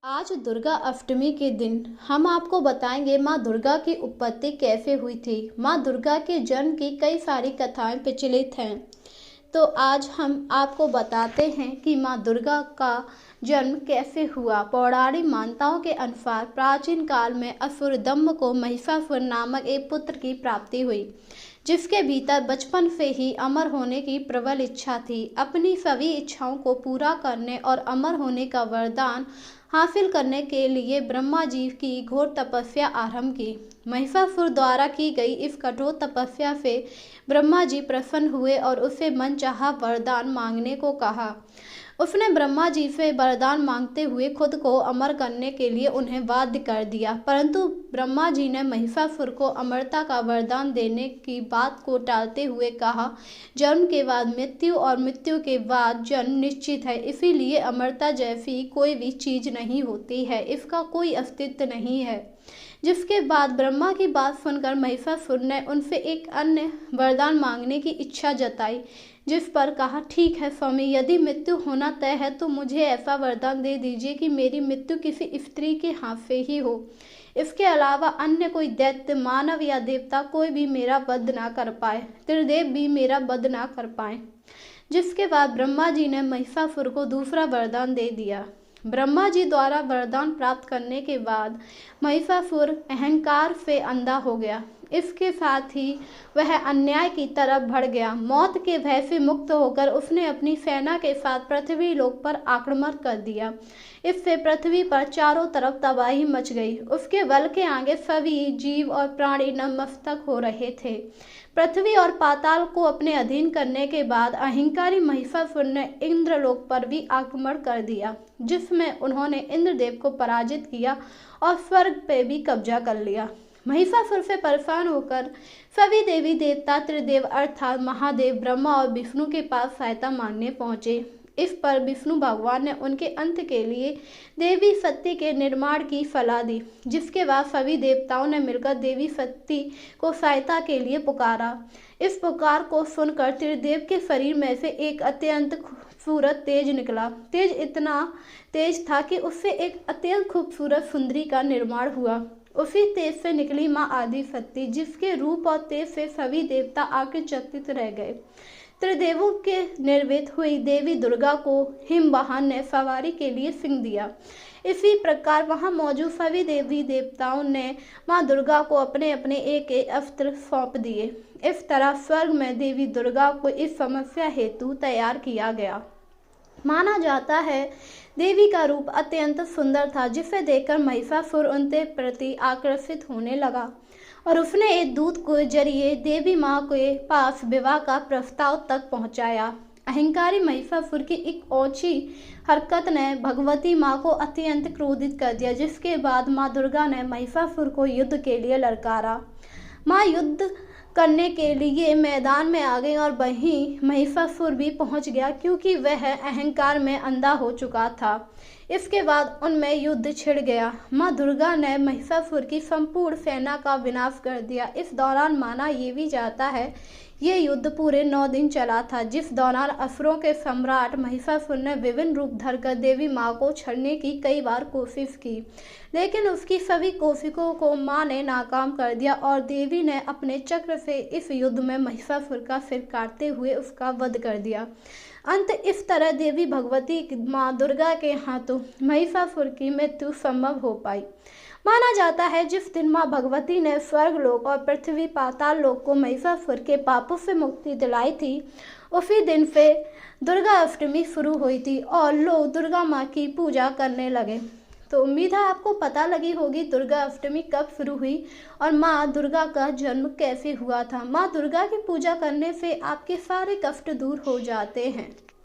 आज दुर्गा अष्टमी के दिन हम आपको बताएंगे माँ दुर्गा की उत्पत्ति कैसे हुई थी। माँ दुर्गा के जन्म की कई सारी कथाएं प्रचलित हैं। तो आज हम आपको बताते हैं कि माँ दुर्गा का जन्म कैसे हुआ। पौराणिक मान्यताओं के अनुसार प्राचीन काल में असुर दंभ को महिषासुर नामक एक पुत्र की प्राप्ति हुई, जिसके भीतर बचपन से ही अमर होने की प्रबल इच्छा थी। अपनी सभी इच्छाओं को पूरा करने और अमर होने का वरदान हासिल करने के लिए ब्रह्मा जी की घोर तपस्या आरंभ की। महिषासुर द्वारा की गई इस कठोर तपस्या से ब्रह्मा जी प्रसन्न हुए और उससे मनचाहा वरदान मांगने को कहा। उसने ब्रह्मा जी से वरदान मांगते हुए खुद को अमर करने के लिए उन्हें बाध्य कर दिया, परंतु ब्रह्मा जी ने महिषासुर को अमरता का वरदान देने की बात को टालते हुए कहा, जन्म के बाद मृत्यु और मृत्यु के बाद जन्म निश्चित है, इसीलिए अमरता जैसी कोई भी चीज नहीं होती है, इसका कोई अस्तित्व नहीं है। जिसके बाद ब्रह्मा की बात सुनकर महिषासुर ने उनसे एक अन्य वरदान मांगने की इच्छा जताई, जिस पर कहा, ठीक है स्वामी, यदि मृत्यु होना तय है तो मुझे ऐसा वरदान दे दीजिए कि मेरी मृत्यु किसी स्त्री के हाथ से ही हो। इसके अलावा अन्य कोई दैत्य, मानव या देवता कोई भी मेरा वध ना कर पाए, त्रिदेव भी मेरा वध ना कर पाए। जिसके बाद ब्रह्मा जी ने महिषासुर को दूसरा वरदान दे दिया। ब्रह्मा जी द्वारा वरदान प्राप्त करने के बाद महिषासुर अहंकार से अंधा हो गया। इसके साथ ही वह अन्याय की तरफ बढ़ गया। मौत के भय से मुक्त होकर उसने अपनी सेना के साथ पृथ्वी लोक पर आक्रमण कर दिया। इससे पृथ्वी पर चारों तरफ तबाही मच गई। उसके बल के आगे सभी जीव और प्राणी नतमस्तक हो रहे थे। पृथ्वी और पाताल को अपने अधीन करने के बाद अहंकारी महिषासुर ने इंद्रलोक पर भी आक्रमण कर दिया, जिसमें उन्होंने इंद्रदेव को पराजित किया और स्वर्ग पे भी कब्जा कर लिया। महिषासुर से परेशान होकर सभी देवी देवता त्रिदेव अर्थात महादेव ब्रह्मा और विष्णु के पास सहायता मांगने पहुंचे। इस पर विष्णु भगवान ने उनके अंत के लिए देवी सती के निर्माण की सलाह दी, जिसके बाद सभी देवताओं ने मिलकर देवी सती को सहायता के लिए पुकारा। इस पुकार को सुनकर त्रिदेव के शरीर में से एक अत्यंत खूबसूरत तेज निकला। तेज इतना तेज था कि उससे एक अत्यंत खूबसूरत सुंदरी का निर्माण हुआ। उसी तेज से निकली माँ आदि शक्ति, जिसके रूप और तेज से सभी देवता आश्चर्यचकित रह गए। त्रिदेवों के निर्मित हुई देवी दुर्गा को हिमवाहन ने सवारी के लिए सिंह दिया। इसी प्रकार वहां मौजूद सभी देवी देवताओं ने माँ दुर्गा को अपने अपने एक एक अस्त्र सौंप दिए। इस तरह स्वर्ग में देवी दुर्गा को इस समस्या हेतु तैयार किया गया। माना जाता है देवी का रूप अत्यंत सुंदर था, जिसे देखकर महिषासुर उनके प्रति आकर्षित होने लगा और उसने एक दूत के जरिए देवी माँ के पास विवाह का प्रस्ताव तक पहुँचाया। अहंकारी महिषासुर की एक ओछी हरकत ने भगवती माँ को अत्यंत क्रोधित कर दिया, जिसके बाद माँ दुर्गा ने महिषासुर को युद्ध के लिए ललकारा। माँ युद्ध करने के लिए मैदान में आ गई और वहीं महिषासुर भी पहुंच गया, क्योंकि वह अहंकार में अंधा हो चुका था। इसके बाद उनमें युद्ध छिड़ गया। माँ दुर्गा ने महिषासुर की संपूर्ण सेना का विनाश कर दिया। इस दौरान माना ये भी जाता है ये युद्ध पूरे 9 दिन चला था, जिस दौरान असुरों के सम्राट महिषासुर ने विभिन्न रूप धरकर देवी माँ को छड़ने की कई बार कोशिश की, लेकिन उसकी सभी कोशिशों को माँ ने नाकाम कर दिया और देवी ने अपने चक्र से इस युद्ध में महिषासुर का सिर काटते हुए उसका वध कर दिया। अंत इस तरह देवी भगवती माँ दुर्गा के हाथों महिषासुर की मृत्यु संभव हो पाई। माना जाता है जिस दिन माँ भगवती ने स्वर्ग लोक और पृथ्वी पाताल लोक को महिषासुर के पापों से मुक्ति दिलाई थी, उसी दिन से दुर्गा अष्टमी शुरू हुई थी और लोग दुर्गा माँ की पूजा करने लगे। तो उम्मीद है आपको पता लगी होगी दुर्गा अष्टमी कब शुरू हुई और माँ दुर्गा का जन्म कैसे हुआ था। माँ दुर्गा की पूजा करने से आपके सारे कष्ट दूर हो जाते हैं।